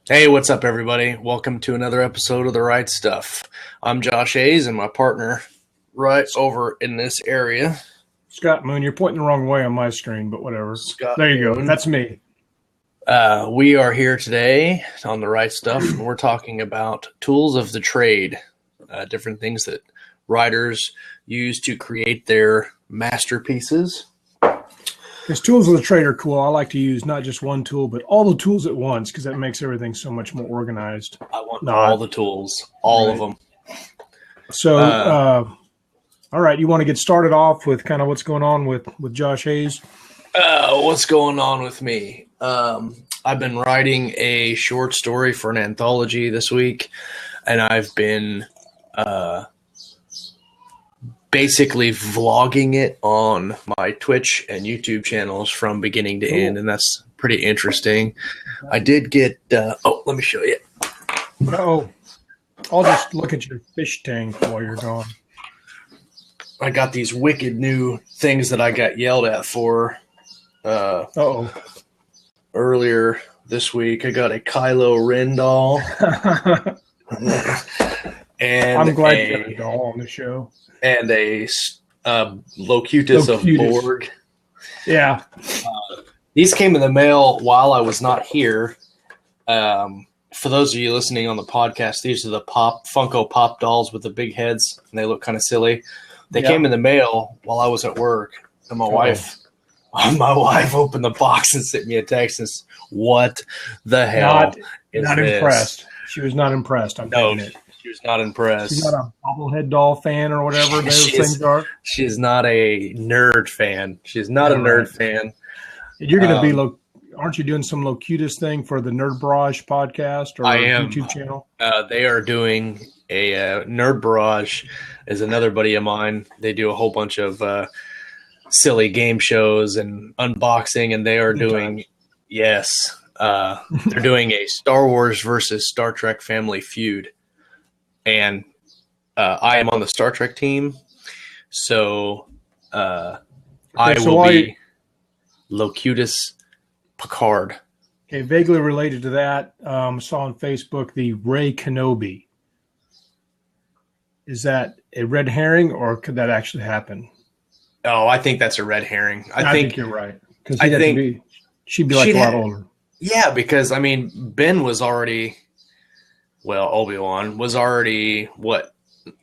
Hey, what's up, everybody? Welcome to another episode of The Right Stuff. I'm Josh Hayes, and my partner right over in this area, Scott Moon. You're pointing the wrong way on my screen, but whatever. Scott There you Moon. go. That's me. We are here today on The Right Stuff, and we're talking about tools of the trade, different things that writers use to create their masterpieces. Because tools of the trade are cool. I like to use not just one tool, but all the tools at once, because that makes everything so much more organized. I want all the tools, all of them. So, all right, you want to get started off with kind of what's going on with Josh Hayes? What's going on with me? I've been writing a short story for an anthology this week, and I've been basically vlogging it on my Twitch and YouTube channels from beginning to end, and that's pretty interesting. I did get let me show you. Oh, I'll just look at your fish tank while you're gone. I got these wicked new things that I got yelled at for earlier this week. I got a Kylo Ren doll. And I'm glad you got a doll on the show. And a Locutus of Borg. Yeah. These came in the mail while I was not here. For those of you listening on the podcast, these are the Funko Pop dolls with the big heads, and they look kind of silly. They came in the mail while I was at work, and my wife opened the box and sent me a text and said, "What the hell is not this?" Impressed. She was not impressed. I'm No, it. she was not impressed. She's not a bobblehead doll fan or whatever those things are. She is not a nerd fan. She's not a nerd fan. You're going to be aren't you doing some Locutus thing for the Nerd Barrage podcast or YouTube channel? They are doing a Nerd Barrage is another buddy of mine. They do a whole bunch of silly game shows and unboxing, and they are doing they're doing a Star Wars versus Star Trek Family Feud. And I am on the Star Trek team, so I will be Locutus Picard. Okay, vaguely related to that, saw on Facebook the Rey Kenobi. Is that a red herring, or could that actually happen? Oh, I think that's a red herring. I think you're right. Because she'd be like a lot older. Yeah, because, I mean, Ben was already... Well, Obi-Wan was already,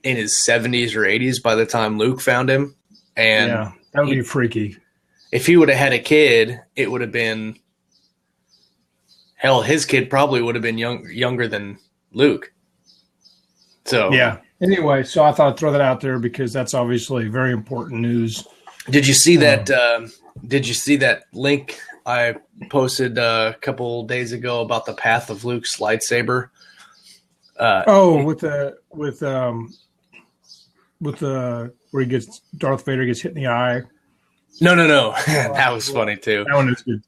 in his 70s or 80s by the time Luke found him. And yeah, that would be freaky. If he would have had a kid, it would have been, hell, his kid probably would have been younger than Luke. So yeah. Anyway, so I thought I'd throw that out there because that's obviously very important news. Did you see that? Did you see that link I posted a couple days ago about the path of Luke's lightsaber? With where Darth Vader gets hit in the eye. No. That was funny too. That one is good.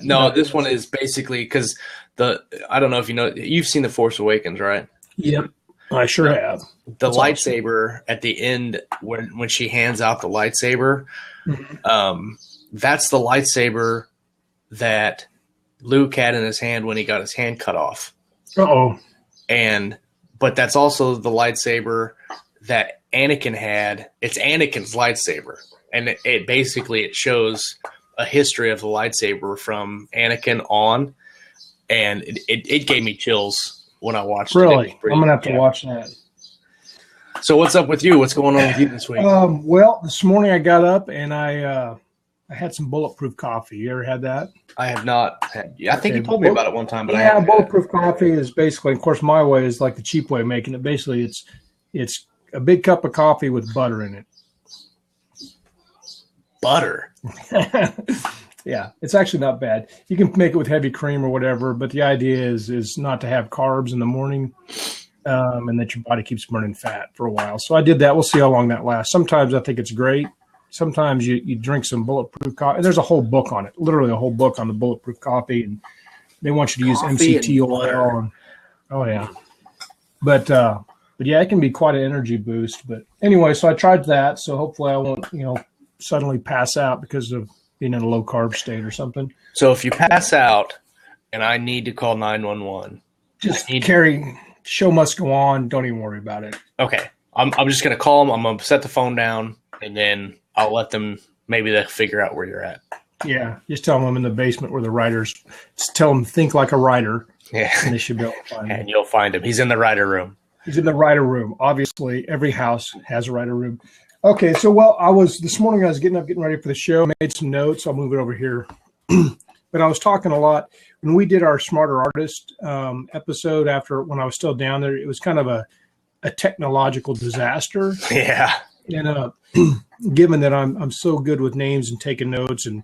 No, this one is basically because I don't know if you know, you've seen The Force Awakens, right? Yep, I sure have. The lightsaber at the end when she hands out the lightsaber, that's the lightsaber that Luke had in his hand when he got his hand cut off. But that's also the lightsaber that Anakin had. It's Anakin's lightsaber. And it basically shows a history of the lightsaber from Anakin on. And it gave me chills when I watched it. Really? I'm going to have to watch that. So what's up with you? What's going on with you this week? Well, this morning I got up and I had some bulletproof coffee. You ever had that? I have not. I think you told me about it one time, but yeah, bulletproof coffee is basically, of course, my way is like the cheap way of making it. Basically, it's a big cup of coffee with butter in it. Butter? Yeah, it's actually not bad. You can make it with heavy cream or whatever, but the idea is not to have carbs in the morning, and that your body keeps burning fat for a while. So I did that. We'll see how long that lasts. Sometimes I think it's great. Sometimes you drink some bulletproof coffee. There's a whole book on it, literally a whole book on the bulletproof coffee, and they want you to use MCT oil. Oh yeah, but yeah, it can be quite an energy boost. But anyway, so I tried that. So hopefully I won't, suddenly pass out because of being in a low carb state or something. So if you pass out, and I need to call 911. Just carry. Show must go on. Don't even worry about it. Okay. I'm just going to call them. I'm going to set the phone down, and then I'll let them, maybe they'll figure out where you're at. Yeah. Just tell them I'm in the basement where the writers, just tell them think like a writer. Yeah. And they should be able to find him. And you'll find him. He's in the writer room. He's in the writer room. Obviously, every house has a writer room. Okay. So, this morning I was getting ready for the show, made some notes. I'll move it over here. But I was talking a lot when we did our Smarter Artist episode when I was still down there. It was kind of a technological disaster. Yeah. And given that I'm so good with names and taking notes, and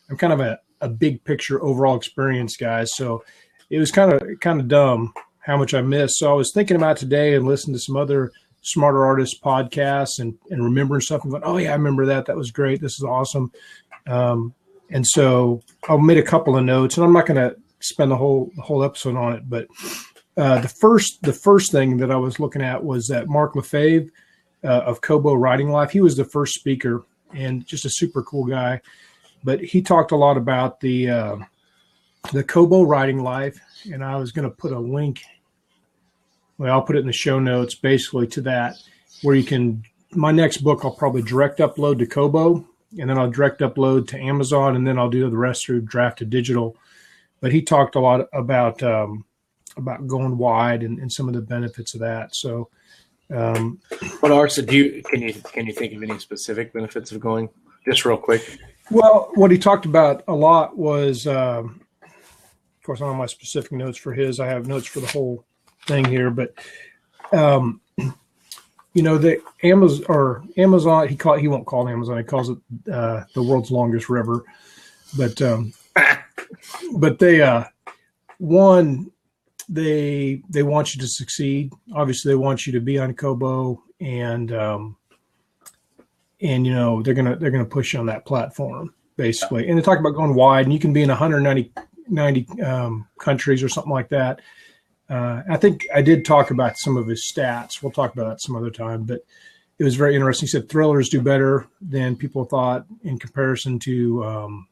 I'm kind of a big picture overall experience guy, so it was kind of dumb how much I missed. So I was thinking about today and listening to some other Smarter Artist podcasts and remembering stuff and going, oh yeah, I remember that. That was great. This is awesome. And so I made a couple of notes, and I'm not going to spend the whole episode on it. But the first thing that I was looking at was that Mark Lefebvre of Kobo Writing Life. He was the first speaker, and just a super cool guy. But he talked a lot about the Kobo Writing Life, and I was going to put a link. Well, I'll put it in the show notes, basically to that, where you can. My next book, I'll probably direct upload to Kobo. And then I'll direct upload to Amazon, and then I'll do the rest through Draft to Digital. But he talked a lot about going wide and some of the benefits of that. So, what are can you think of any specific benefits of going? Just real quick. Well, what he talked about a lot was, of course, on my specific notes for his. I have notes for the whole thing here, but. The Amazon, he won't call it Amazon. He calls it the world's longest river. But they want you to succeed. Obviously, they want you to be on Kobo, and they're gonna push you on that platform basically. And they talk about going wide, and you can be in 190 countries or something like that. I think I did talk about some of his stats. We'll talk about that some other time, but it was very interesting. He said thrillers do better than people thought in comparison to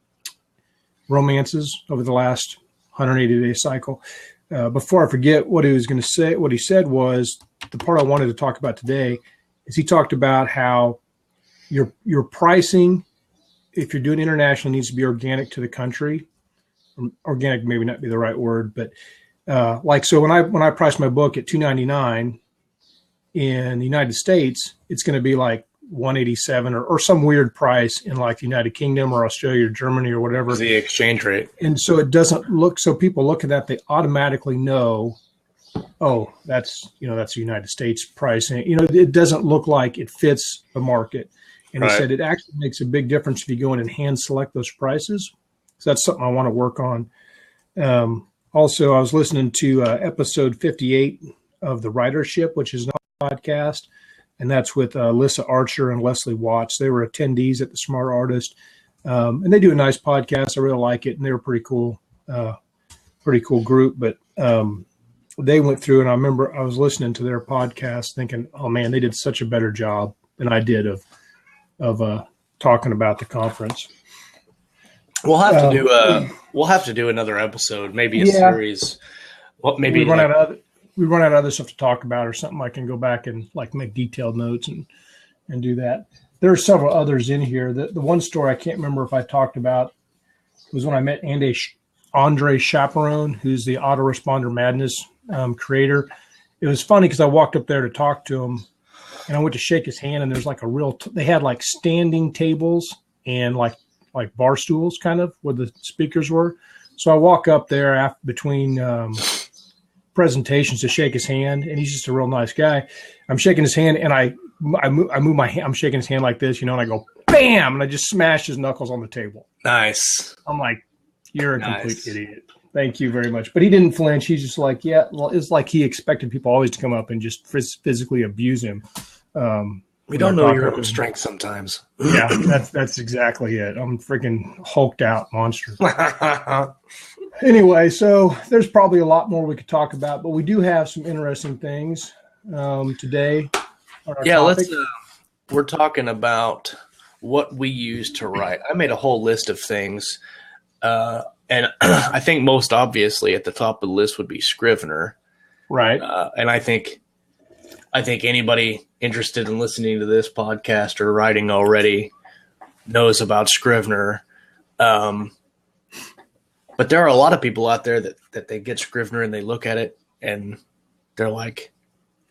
romances over the last 180-day cycle. Before I forget what he was going to say, what he said was the part I wanted to talk about today is he talked about how your pricing, if you're doing international, needs to be organic to the country. Organic maybe not be the right word, but so when I price my book at $299 in the United States, it's going to be like $187 or some weird price in like the United Kingdom or Australia or Germany or whatever. The exchange rate. And so it doesn't look, so people look at that, they automatically know, oh, that's the United States pricing. It doesn't look like it fits the market. And right. He said it actually makes a big difference if you go in and hand select those prices. So that's something I want to work on. Also, I was listening to episode 58 of The Writership, which is a podcast, and that's with Alyssa Archer and Leslie Watts. They were attendees at the Smart Artist, and they do a nice podcast. I really like it, and they were pretty cool group. But they went through, and I remember I was listening to their podcast thinking, oh, man, they did such a better job than I did of talking about the conference. We'll have to do another episode, maybe a series. Well, maybe we run out of other stuff to talk about or something. I can go back and make detailed notes and do that. There are several others in here. The one story I can't remember if I talked about was when I met Andre Chaperone, who's the Autoresponder Madness creator. It was funny because I walked up there to talk to him, and I went to shake his hand, and there's they had standing tables and bar stools kind of where the speakers were. So I walk up there between presentations to shake his hand, and he's just a real nice guy. I'm shaking his hand, and I move my hand. I'm shaking his hand like this, and I go, bam, and I just smash his knuckles on the table. Nice. I'm like, you're a complete idiot. Thank you very much. But he didn't flinch. He's just like, yeah, well, it's like he expected people always to come up and just physically abuse him. We don't know your own strength sometimes. Yeah, that's exactly it. I'm freaking hulked out monster. Anyway, so there's probably a lot more we could talk about, but we do have some interesting things today. Topic. We're talking about what we use to write. I made a whole list of things. And I think most obviously at the top of the list would be Scrivener. Right. And I think anybody interested in listening to this podcast or writing already knows about Scrivener. But there are a lot of people out there that they get Scrivener and they look at it and they're like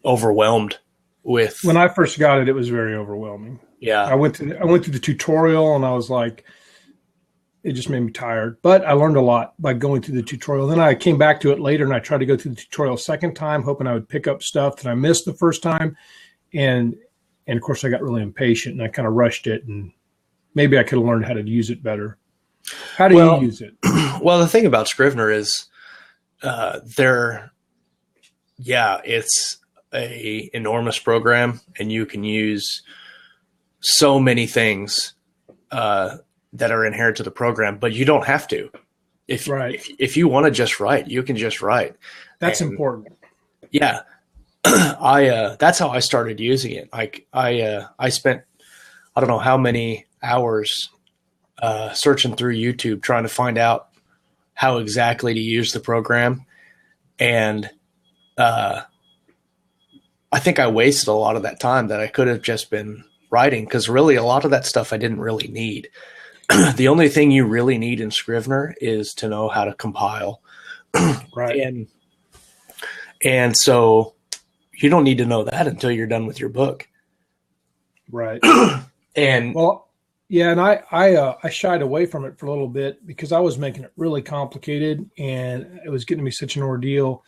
overwhelmed with. When I first got it, it was very overwhelming. Yeah. I went through the tutorial and I was like, it just made me tired. But I learned a lot by going through the tutorial. Then I came back to it later and I tried to go through the tutorial a second time, hoping I would pick up stuff that I missed the first time. And of course I got really impatient and I kind of rushed it, and maybe I could have learned how to use it better. How do you use it? Well, the thing about Scrivener is it's a enormous program, and you can use so many things that are inherent to the program, but you don't have to. If you want to just write, you can just write. That's important. Yeah. That's how I started using it. I spent, I don't know how many hours searching through YouTube trying to find out how exactly to use the program. And I think I wasted a lot of that time that I could have just been writing, because really a lot of that stuff I didn't really need. The only thing you really need in Scrivener is to know how to compile. Right. And so you don't need to know that until you're done with your book. Right. And I shied away from it for a little bit because I was making it really complicated and it was getting me such an ordeal.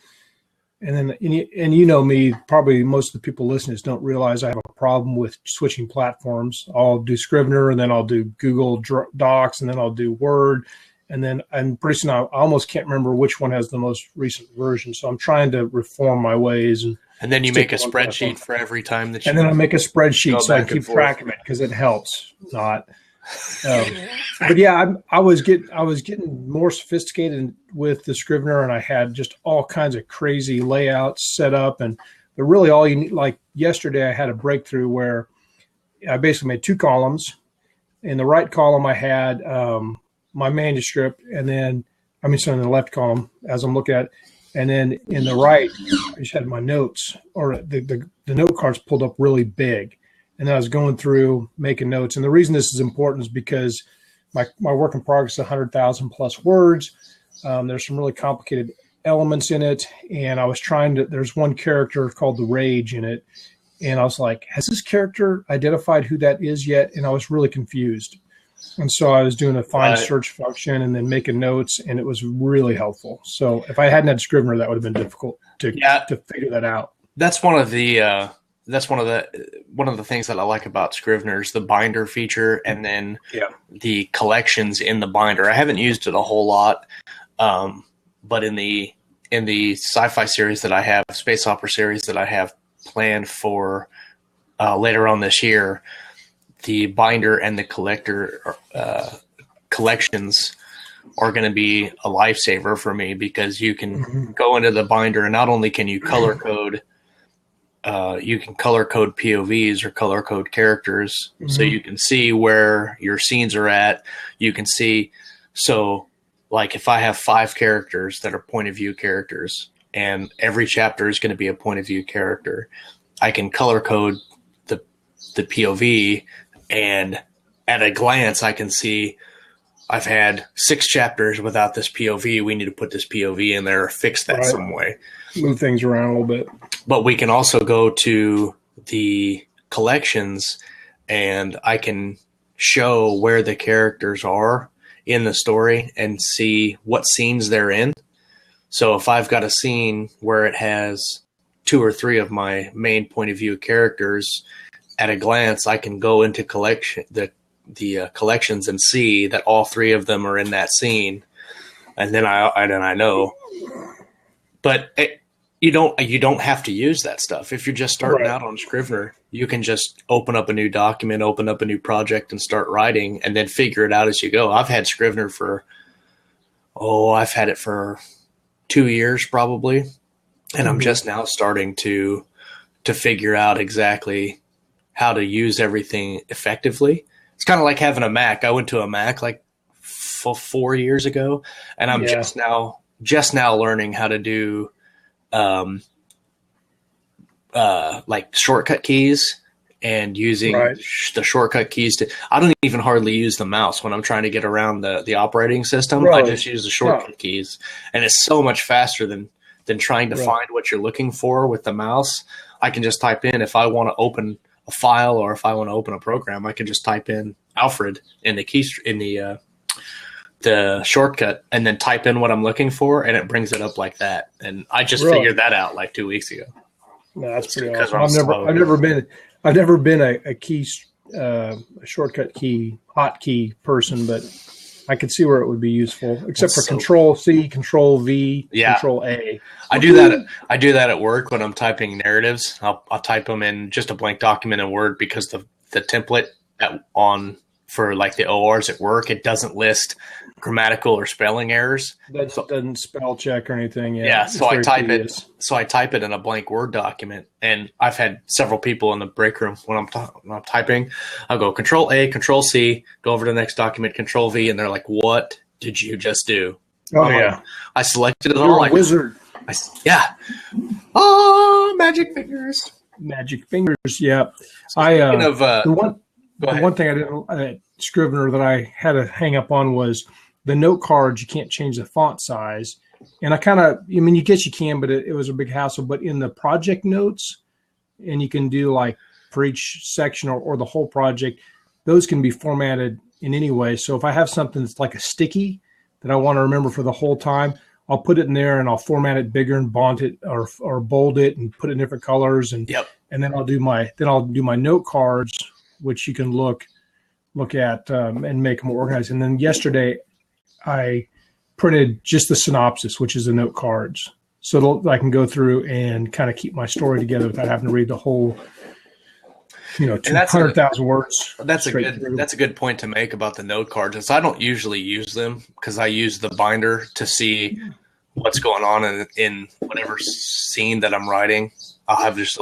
And then, you know me, probably most of the people listening don't realize I have a problem with switching platforms. I'll do Scrivener, and then I'll do Google Docs, and then I'll do Word. And pretty soon I almost can't remember which one has the most recent version. So I'm trying to reform my ways. And then you make a spreadsheet for every time that you. And then I make a spreadsheet so I keep track of it, because it helps. But yeah, I was getting more sophisticated with the Scrivener, and I had just all kinds of crazy layouts set up. But really, all you need, like yesterday, I had a breakthrough where I basically made two columns. In the right column, I had my manuscript, and then in the left column as I'm looking at it, and then in the right, I just had my notes, or the note cards pulled up really big. And then I was going through making notes. And the reason this is important is because my work in progress is 100,000 plus words. There's some really complicated elements in it. And I was there's one character called the Rage in it. And I was like, has this character identified who that is yet? And I was really confused. And so I was doing a find search function and then making notes, and it was really helpful. So if I hadn't had Scrivener, that would have been difficult to figure that out. That's one of the things that I like about Scrivener is the binder feature, and then the collections in the binder. I haven't used it a whole lot, but in the sci-fi series that I have, space opera series that I have planned for later on this year, the binder and the collections are going to be a lifesaver for me, because you can go into the binder and not only can you color code. You can color code POVs or color code characters, so you can see where your scenes are at. You can see, so like if I have 5 characters that are point of view characters, and every chapter is going to be a point of view character, I can color code the POV, and at a glance I can see I've had 6 chapters without this POV. We need to put this POV in there or fix that some way. Move things around a little bit. But we can also go to the collections, and I can show where the characters are in the story and see what scenes they're in. So if I've got a scene where it has 2 or 3 of my main point of view characters, at a glance, I can go into the collections and see that all 3 of them are in that scene. And then I know. But you don't have to use that stuff. If you're just starting out on Scrivener, you can just open up a new document, open up a new project, and start writing, and then figure it out as you go. I've had Scrivener for 2 years probably, and I'm just now starting to figure out exactly how to use everything effectively. It's kind of like having a Mac. I went to a Mac like 4 years ago, and I'm just now learning how to do like shortcut keys and using the shortcut keys I don't even hardly use the mouse when I'm trying to get around the operating system. Right. I just use the shortcut keys, and it's so much faster than trying to find what you're looking for with the mouse. I can just type in, if I want to open a file or if I want to open a program, I can just type in Alfred in the shortcut and then type in what I'm looking for, and it brings it up like that. And I just figured that out like 2 weeks ago. No, that's pretty awesome. I've never been a key shortcut key hotkey person, but I could see where it would be useful, except for Control C, Control V, Control A. I do that at work when I'm typing narratives. I'll type them in just a blank document in Word, because the template for like the ORs at work, it doesn't list grammatical or spelling errors. That doesn't spell check or anything. So I type it in a blank Word document, and I've had several people in the break room when I'm typing. I'll go Control A, Control C, go over to the next document, Control V, and they're like, "What did you just do?" I selected it all. You're a wizard. Magic fingers. Magic fingers. Yeah. The one thing I didn't Scrivener that I had to hang up on was the note cards. You can't change the font size, and you can, but it was a big hassle. But in the project notes, and you can do like for each section or the whole project, those can be formatted in any way. So if I have something that's like a sticky that I want to remember for the whole time, I'll put it in there and I'll format it bigger and bond it or bold it and put it in different colors. And then I'll do my note cards, which you can look at and make them organized. And then yesterday I printed just the synopsis, which is the note cards. So I can go through and kind of keep my story together without having to read the whole, 200,000 words. That's a good point to make about the note cards. I don't usually use them because I use the binder to see what's going on in whatever scene that I'm writing. I'll have just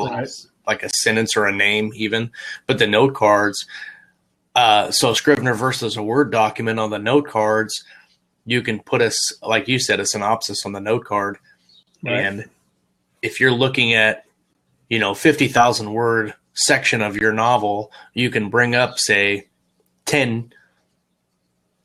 like a sentence or a name even, but the note cards, so Scrivener versus a Word document on the note cards, you can put like you said, a synopsis on the note card. Right. And if you're looking at, 50,000 word section of your novel, you can bring up, say, 10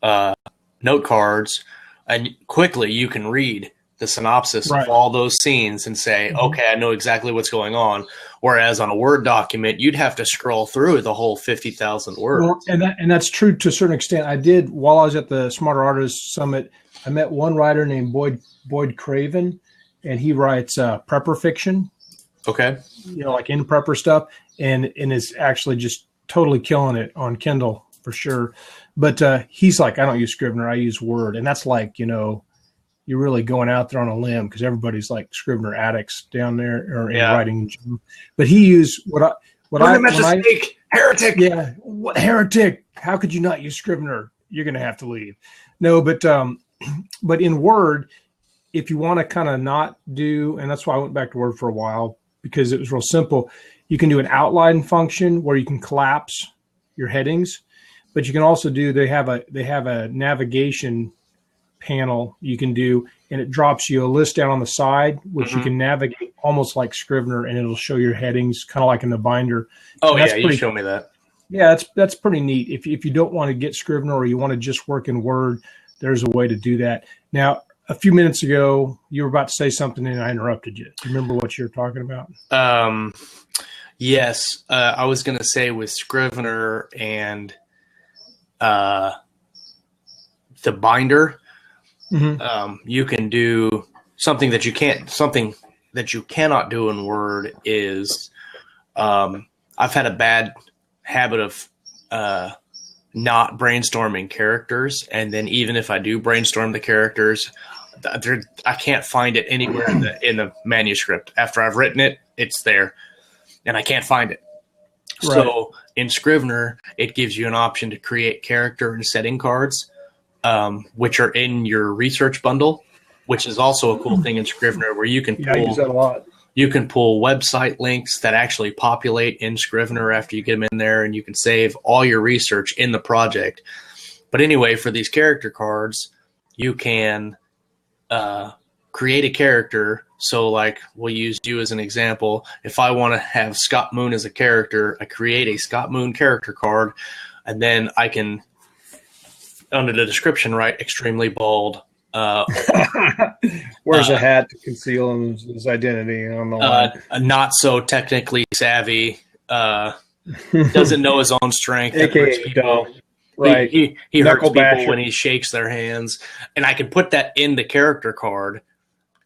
note cards, and quickly you can read the synopsis of all those scenes and say, okay, I know exactly what's going on. Whereas on a Word document, you'd have to scroll through the whole 50,000 words. Well, and that's true to a certain extent. I did, while I was at the Smarter Artists Summit, I met one writer named Boyd Craven, and he writes prepper fiction. Okay. Like in prepper stuff, and is actually just totally killing it on Kindle for sure. But he's like, I don't use Scrivener, I use Word. And that's like, you're really going out there on a limb because everybody's like Scrivener addicts down there or in writing. But he used heretic. Yeah, what heretic? How could you not use Scrivener? You're going to have to leave. No, but in Word, if you want to kind of not do, and that's why I went back to Word for a while because it was real simple. You can do an outline function where you can collapse your headings, but you can also do. They have a navigation panel you can do, and it drops you a list down on the side, which you can navigate almost like Scrivener, and it'll show your headings kind of like in the binder. You show me that. Yeah, that's pretty neat. If you don't want to get Scrivener or you want to just work in Word, there's a way to do that. Now, a few minutes ago, you were about to say something and I interrupted you. Do you remember what you were talking about? Yes. I was going to say with Scrivener and the binder, you can do something that you cannot do in Word is I've had a bad habit of not brainstorming characters, and then even if I do brainstorm the characters, I can't find it anywhere in the manuscript. After I've written it, it's there, and I can't find it. Right. So in Scrivener, it gives you an option to create character and setting cards, which are in your research bundle, which is also a cool thing in Scrivener where you can pull, I use that a lot. You can pull website links that actually populate in Scrivener after you get them in there, and you can save all your research in the project. But anyway, for these character cards, you can create a character. So like we'll use you as an example. If I want to have Scott Moon as a character, I create a Scott Moon character card, and then I can, under the description, write extremely bald. Wears a hat to conceal his identity. I don't know why. Not so technically savvy. Doesn't know his own strength. AKA dumb. Right. He hurts people basher. when he shakes their hands. And I can put that in the character card.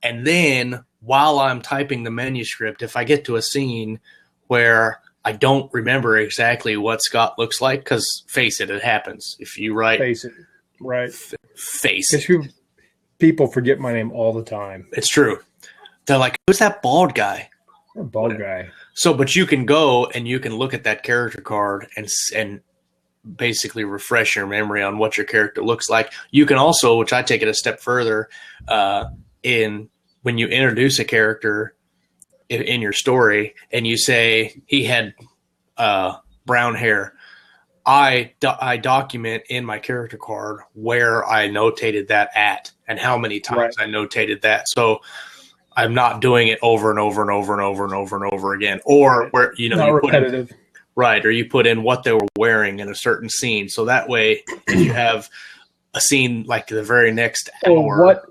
And then while I'm typing the manuscript, if I get to a scene where I don't remember exactly what Scott looks like, because face it happens. If you write... Face it. Right. Face it. People forget my name all the time. It's true. They're like, who's that bald guy? A bald guy. So, but you can go and you can look at that character card and basically refresh your memory on what your character looks like. You can also, which I take it a step further, when you introduce a character in your story and you say he had brown hair, I document in my character card where I notated that at and how many times I notated that. So I'm not doing it over and over and over and over and over and over again. Or where not repetitive. Or you put in what they were wearing in a certain scene. So that way, if you have a scene like the very next hour,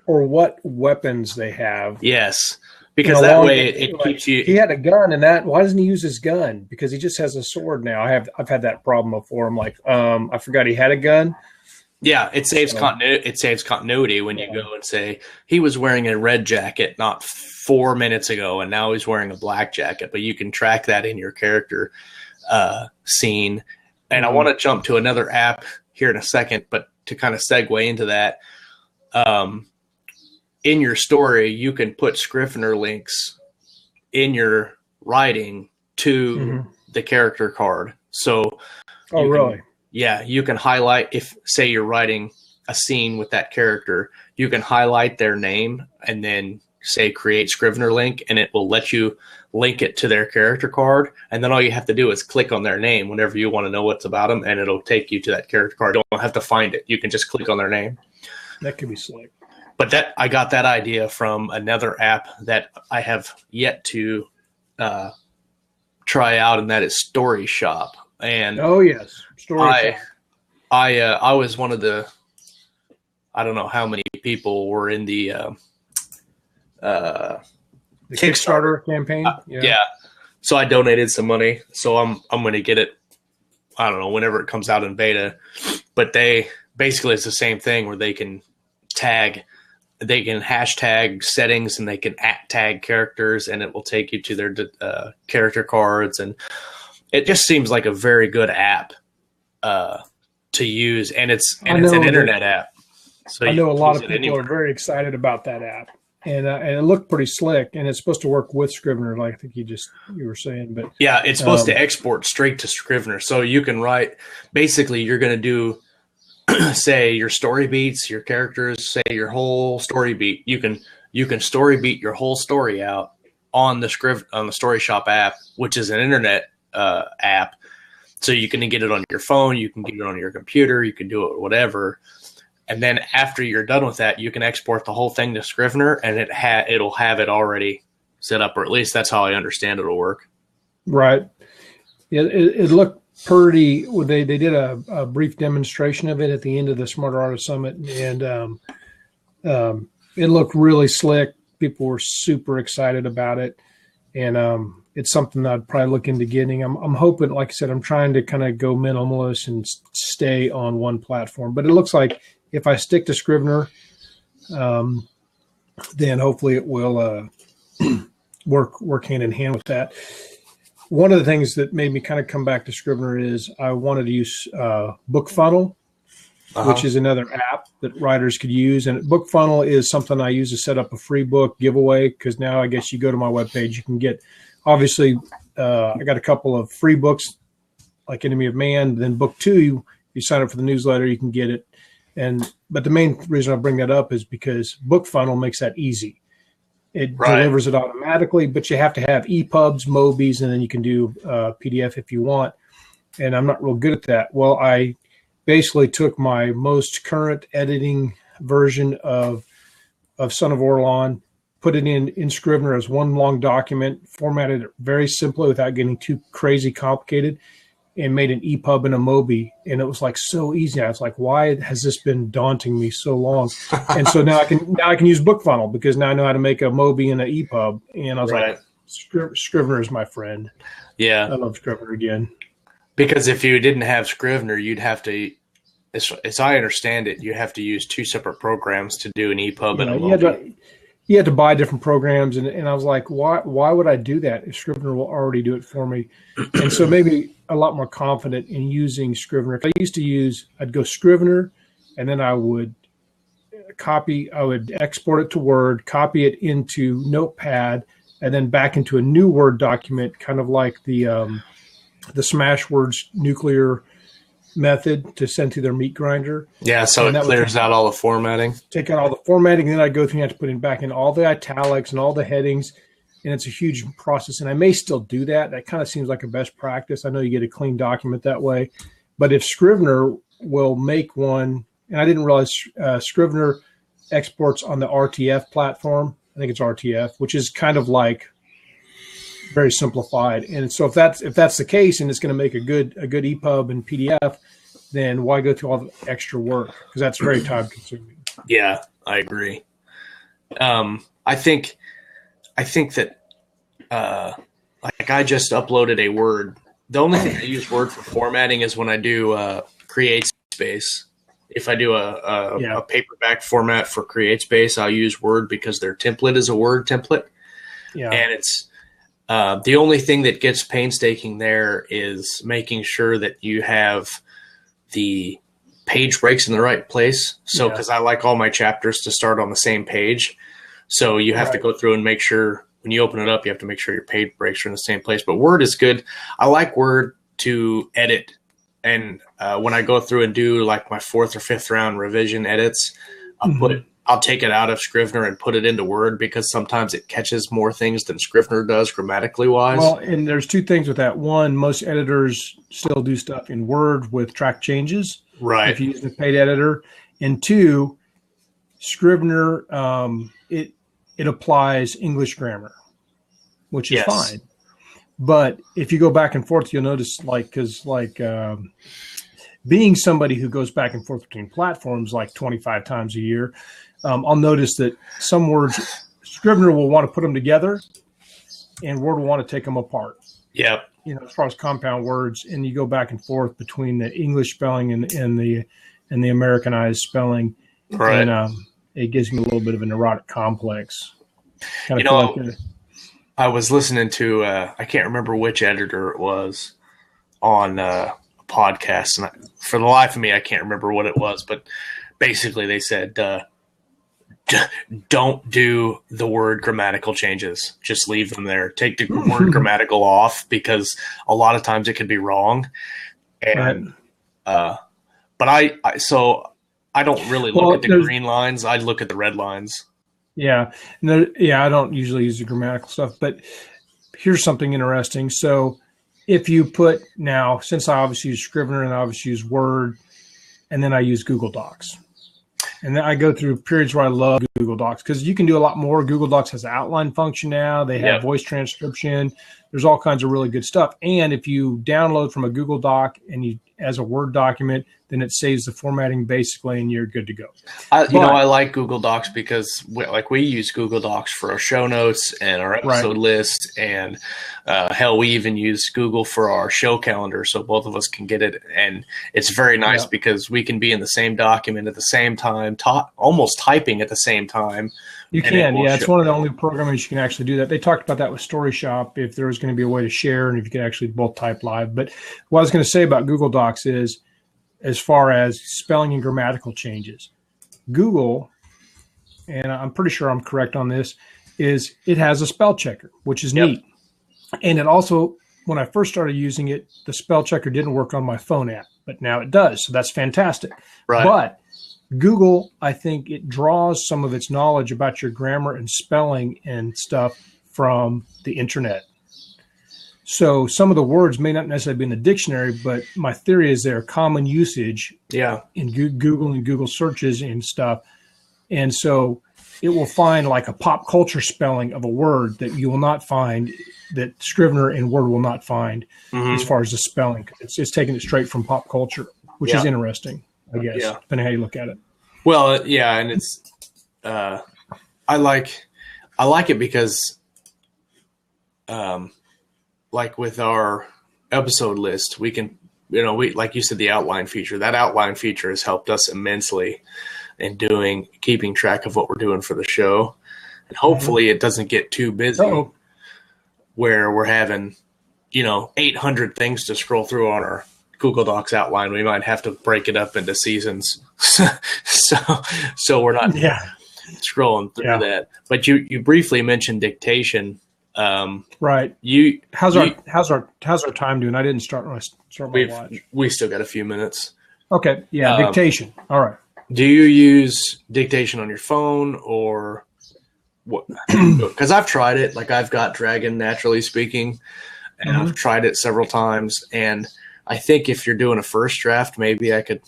or what weapons they have. Yes, because that way it keeps you. He had a gun, and why doesn't he use his gun? Because he just has a sword now. I've had that problem before. I'm like, I forgot he had a gun. Yeah, it saves continuity. It saves continuity when you go and say he was wearing a red jacket not 4 minutes ago, and now he's wearing a black jacket. But you can track that in your character scene. And I want to jump to another app here in a second, but to kind of segue into that, in your story, you can put Scrivener links in your writing to the character card. So, really? Yeah, you can highlight, if say you're writing a scene with that character, you can highlight their name and then say create Scrivener link, and it will let you link it to their character card. And then all you have to do is click on their name whenever you want to know what's about them, and it'll take you to that character card. You don't have to find it. You can just click on their name. That could be slick. But I got that idea from another app that I have yet to try out, and that is Story Shop. And oh yes, Story Shop. I was one of the, I don't know how many people were in the Kickstarter campaign. Yeah. So I donated some money. So I'm going to get it, I don't know, whenever it comes out in beta. But basically it's the same thing where they can hashtag settings, and they can tag characters, and it will take you to their character cards. And it just seems like a very good app to use. And it's an internet app. So I know a lot of people are very excited about that app. And it looked pretty slick, and it's supposed to work with Scrivener, like I think you were saying. But yeah, it's supposed to export straight to Scrivener, so you can write. Basically, you're going to do, say, your story beats, your characters, say your whole story beat. You can story beat your whole story out on the Story Shop app, which is an internet app. So you can get it on your phone, you can get it on your computer, you can do it whatever. And then after you're done with that, you can export the whole thing to Scrivener, and it'll have it already set up, or at least that's how I understand it'll work. Right. Yeah, it looked pretty. They did a brief demonstration of it at the end of the Smarter Artist Summit, and it looked really slick. People were super excited about it, and it's something that I'd probably look into getting. I'm hoping, like I said, I'm trying to kind of go minimalist and stay on one platform, but it looks like if I stick to Scrivener, then hopefully it will work hand in hand with that. One of the things that made me kind of come back to Scrivener is I wanted to use BookFunnel, which is another app that writers could use. And BookFunnel is something I use to set up a free book giveaway, because now I guess you go to my webpage, you can get, obviously, I got a couple of free books like Enemy of Man. Then book 2, you sign up for the newsletter, you can get it. But the main reason I bring that up is because BookFunnel makes that easy. It delivers it automatically, but you have to have EPUBs, Mobies, and then you can do PDF if you want. And I'm not real good at that. Well, I basically took my most current editing version of Son of Orlon, put it in Scrivener as one long document, formatted it very simply without getting too crazy complicated, and made an EPUB and a Mobi. And it was like so easy. I was like, why has this been daunting me so long? And so now I can use BookFunnel because now I know how to make a Mobi and an EPUB. And I was like, Scrivener is my friend. Yeah. I love Scrivener again. Because if you didn't have Scrivener, you'd have to, as I understand it, you have to use two separate programs to do an EPUB and a Mobi. You had to buy different programs, and I was like, why would I do that if Scrivener will already do it for me? And so maybe a lot more confident in using Scrivener. I'd go Scrivener, and then I would export it to Word, copy it into Notepad, and then back into a new Word document, kind of like the Smashwords nuclear method to send to their meat grinder. Yeah, so it clears out all the formatting. Take out all the formatting, and then I go through and have to put in back in all the italics and all the headings, and it's a huge process. And I may still do that. That kind of seems like a best practice. I know you get a clean document that way. But if Scrivener will make one, and I didn't realize Scrivener exports on the RTF platform. I think it's RTF, which is kind of like very simplified. And so if that's the case, and it's going to make a good EPUB and PDF, then why go through all the extra work? Because that's very time consuming. Yeah, I agree. I think that like I just uploaded a Word. The only thing I use Word for formatting is when I do CreateSpace. If I do a paperback format for CreateSpace, I'll use Word because their template is a Word template. Yeah. And it's the only thing that gets painstaking there is making sure that you have the page breaks in the right place. So, because I like all my chapters to start on the same page. So you have to go through and make sure when you open it up, you have to make sure your page breaks are in the same place. But Word is good. I like Word to edit. And when I go through and do like my 4th or 5th round revision edits, I'll take it out of Scrivener and put it into Word because sometimes it catches more things than Scrivener does grammatically wise. Well, and there's two things with that. One, most editors still do stuff in Word with track changes. Right. If you use the paid editor. And two, Scrivener, it applies English grammar, which is fine. But if you go back and forth, you'll notice being somebody who goes back and forth between platforms like 25 times a year, I'll notice that some words, Scrivener will want to put them together and Word will want to take them apart. Yeah. As far as compound words, and you go back and forth between the English spelling and the Americanized spelling. Right. And it gives me a little bit of a neurotic complex. I was listening to, I can't remember which editor it was on a podcast. And for the life of me, I can't remember what it was. But basically they said, don't do the word grammatical changes. Just leave them there. Take the word grammatical off because a lot of times it could be wrong. And but I don't really look at the green lines. I look at the red lines. Yeah. I don't usually use the grammatical stuff, but here's something interesting. So if you put now, since I obviously use Scrivener and I obviously use Word, and then I use Google Docs. And then I go through periods where I love Google Docs because you can do a lot more. Google Docs has an outline function now. They have voice transcription. There's all kinds of really good stuff. And if you download from a Google Doc and you as a Word document, then it saves the formatting basically, and you're good to go. I like Google Docs because we use Google Docs for our show notes and our episode list, and hell, we even use Google for our show calendar, so both of us can get it. And it's very nice because we can be in the same document at the same time, almost typing at the same time. You can, it's one of the only programs you can actually do that. They talked about that with StoryShop, if there was going to be a way to share and if you could actually both type live. But what I was going to say about Google Docs is, as far as spelling and grammatical changes, Google, and I'm pretty sure I'm correct on this, is it has a spell checker, which is neat. And it also, when I first started using it, the spell checker didn't work on my phone app, but now it does. So that's fantastic. Right. But Google, I think it draws some of its knowledge about your grammar and spelling and stuff from the internet. So some of the words may not necessarily be in the dictionary, but my theory is they're common usage in Google and Google searches and stuff. And so it will find like a pop culture spelling of a word that you will not find, that Scrivener and Word will not find as far as the spelling. It's taking it straight from pop culture, which is interesting, I guess, depending on how you look at it. Well, yeah, and it's I like it because like with our episode list, we can, we, like you said, the outline feature. That outline feature has helped us immensely in keeping track of what we're doing for the show. And hopefully it doesn't get too busy where we're having, 800 things to scroll through on our Google Docs outline. We might have to break it up into seasons. so we're not scrolling through that. But you briefly mentioned dictation. Right. How's our time doing? I didn't start my watch. We still got a few minutes. Okay. Yeah. Dictation. All right. Do you use dictation on your phone or what? Because I've tried it. Like I've got Dragon Naturally Speaking, and I've tried it several times. And I think if you're doing a first draft, maybe I could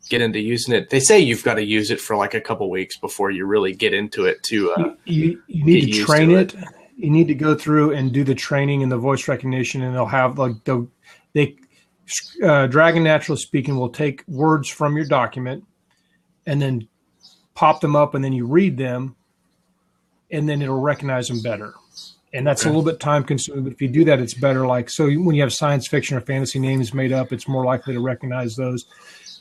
get into using it. They say you've got to use it for like a couple weeks before you really get into it. You need to train it. You need to go through and do the training and the voice recognition, and they'll have Dragon Natural Speaking will take words from your document and then pop them up, and then you read them, and then it'll recognize them better. And that's a little bit time consuming, but if you do that, it's better. Like, so when you have science fiction or fantasy names made up, it's more likely to recognize those.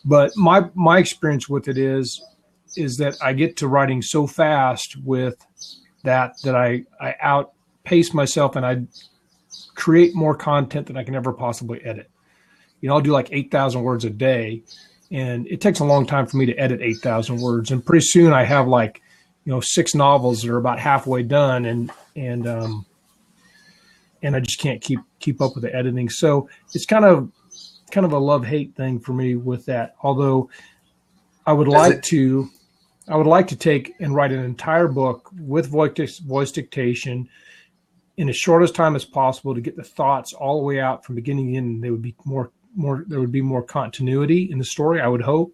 But my experience with it is that I get to writing so fast with that I outpace myself, and I create more content than I can ever possibly edit. I'll do like 8,000 words a day, and it takes a long time for me to edit 8,000 words. And pretty soon I have 6 novels that are about halfway done, and I just can't keep up with the editing. So it's kind of a love-hate thing for me with that. Although I would like to take and write an entire book with voice dictation in as short as time as possible to get the thoughts all the way out from beginning to end. There would be more continuity in the story, I would hope.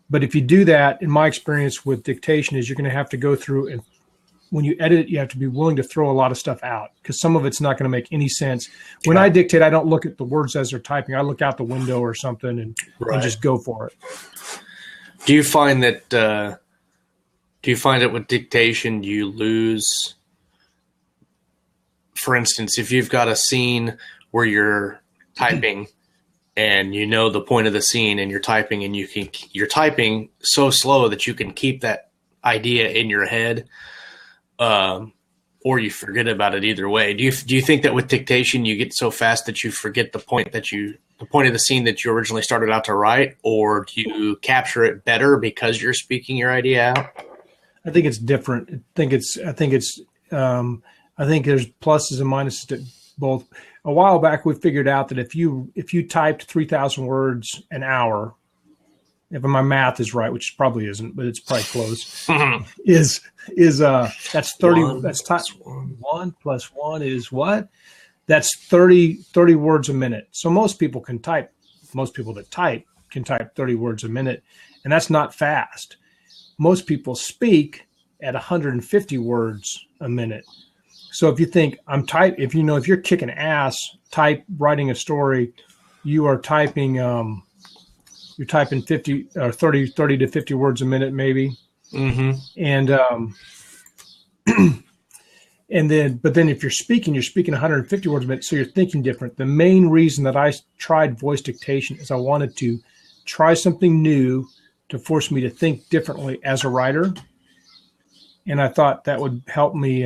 But if you do that, in my experience with dictation, is you're going to have to go through, and when you edit it, you have to be willing to throw a lot of stuff out because some of it's not going to make any sense. When I dictate, I don't look at the words as they're typing. I look out the window or something and just go for it. Do you find that with dictation you lose, for instance, if you've got a scene where you're typing and you know the point of the scene and you're typing and you're typing so slow that you can keep that idea in your head, or you forget about it either way. Do you think that with dictation you get so fast that you forget the point of the scene that you originally started out to write, or do you capture it better because you're speaking your idea out? I think it's different. I think there's pluses and minuses to both. A while back, we figured out that if you typed 3,000 words an hour, if my math is right, which probably isn't, but it's probably close, that's 30. That's one plus one is what? That's 30 words a minute. So most people that type can type 30 words a minute, and that's not fast. Most people speak at 150 words a minute. So if you think if you're kicking ass writing a story, you are typing you're typing 50 or 30 to 50 words a minute maybe. Mm-hmm. But then if you're speaking 150 words a minute, so you're thinking different. The main reason that I tried voice dictation is I wanted to try something new to force me to think differently as a writer. And I thought that would help me.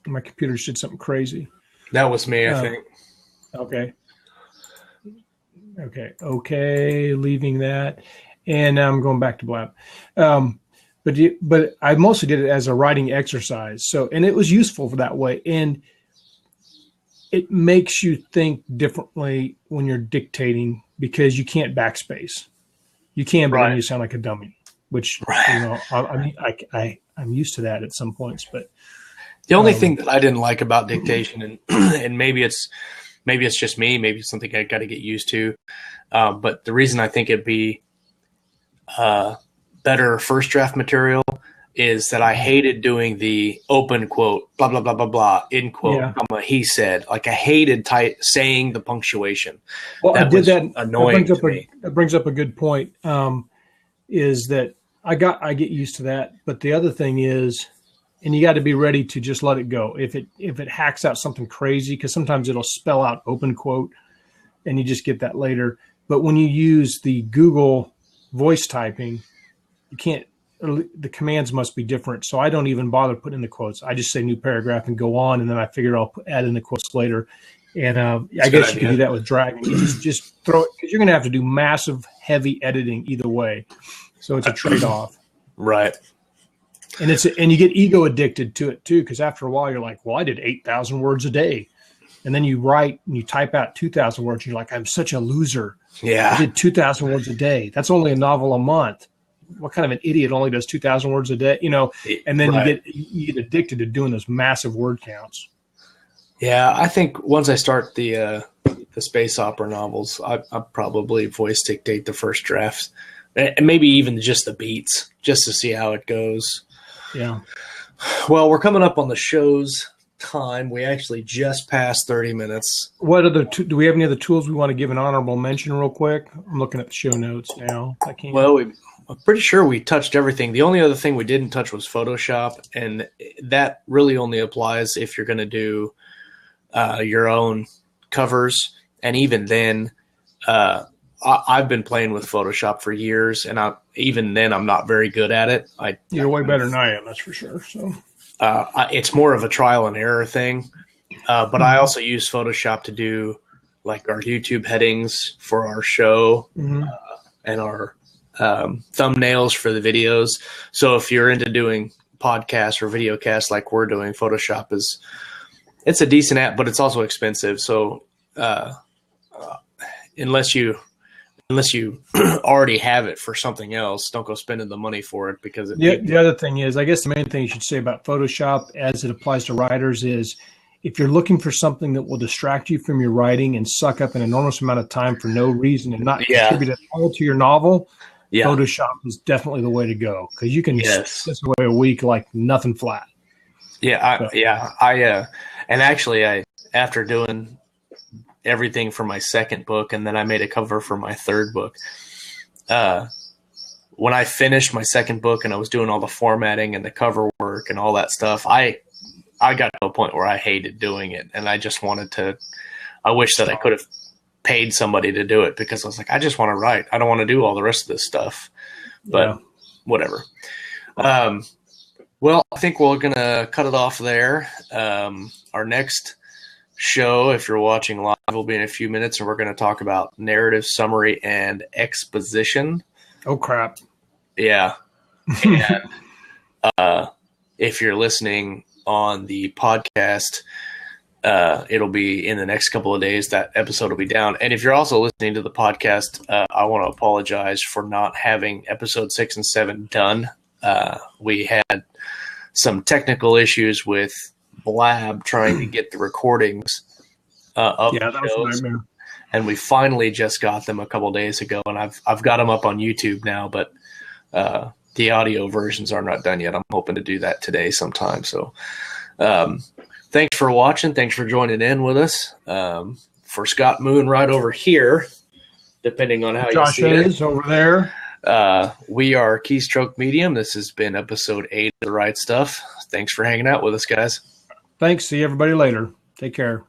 My computer did something crazy. That was me, I think. Okay. Leaving that. And now I'm going back to Blab. But I mostly did it as a writing exercise. And it was useful for that way. And it makes you think differently when you're dictating because you can't backspace. You can, but then you sound like a dummy, which, I'm used to that at some points, but The only thing that I didn't like about dictation, and and maybe it's just me, maybe it's something I got to get used to. But the reason I think it'd be better first draft material is that I hated doing the open quote, blah, blah, blah, blah, blah, end quote, comma, he said. Like I hated saying the punctuation. Well, I did that. Annoying to me. That brings up a good point, is that I get used to that. But the other thing is, and you got to be ready to just let it go. If it hacks out something crazy, because sometimes it'll spell out open quote and you just get that later. But when you use the Google voice typing, you can't, the commands must be different. So I don't even bother putting in the quotes. I just say new paragraph and go on. And then I figure I'll add in the quotes later. And I guess you can do that with dragging. You just throw it, because you're going to have to do massive, heavy editing either way. So it's a trade-off. Right. And you get ego addicted to it too, because after a while you're like, well, I did 8,000 words a day. And then you write and you type out 2,000 words. And you're like, I'm such a loser. Yeah. I did 2,000 words a day. That's only a novel a month. What kind of an idiot only does 2,000 words a day? And then you get addicted to doing those massive word counts. Yeah, I think once I start the space opera novels, I'll probably voice dictate the first drafts, and maybe even just the beats, just to see how it goes. Yeah. Well, we're coming up on the show's time. We actually just passed 30 minutes. What other do we have any other tools we want to give an honorable mention real quick? I'm looking at the show notes now. I can't. Well, I'm pretty sure we touched everything. The only other thing we didn't touch was Photoshop, and that really only applies if you're going to do your own covers. And even then, I've been playing with Photoshop for years, and even then I'm not very good at it. You're way better than I am, that's for sure. So it's more of a trial and error thing. But I also use Photoshop to do like our YouTube headings for our show and our thumbnails for the videos. So if you're into doing podcasts or video casts like we're doing, Photoshop it's a decent app, but it's also expensive. So unless you already have it for something else, don't go spending the money for it, because the other thing is, I guess the main thing you should say about Photoshop as it applies to writers is, if you're looking for something that will distract you from your writing and suck up an enormous amount of time for no reason and not contribute at all to your novel, Photoshop is definitely the way to go, because you can just away a week like nothing flat. And actually, after doing everything for my second book, and then I made a cover for my third book. When I finished my second book and I was doing all the formatting and the cover work and all that stuff, I got to a point where I hated doing it, and I just wanted to. I wish that I could have paid somebody to do it, because I was like, I just want to write. I don't want to do all the rest of this stuff. But whatever. Well, I think we're gonna cut it off there. Our next show, if you're watching live, will be in a few minutes, and we're going to talk about narrative, summary, and exposition. Oh crap! Yeah, and if you're listening on the podcast, it'll be in the next couple of days. That episode will be down. And if you're also listening to the podcast, I want to apologize for not having episode 6 and 7 done. We had some technical issues with Blab trying to get the recordings of the shows, and we finally just got them a couple days ago, and I've got them up on YouTube now, but the audio versions are not done yet. I'm hoping to do that today sometime. So thanks for watching. Thanks for joining in with us. For Scott Moon right over here, depending on how Josh you see is over there. We are Keystroke Medium. This has been episode 8 of The Right Stuff. Thanks for hanging out with us, guys. Thanks. See everybody later. Take care.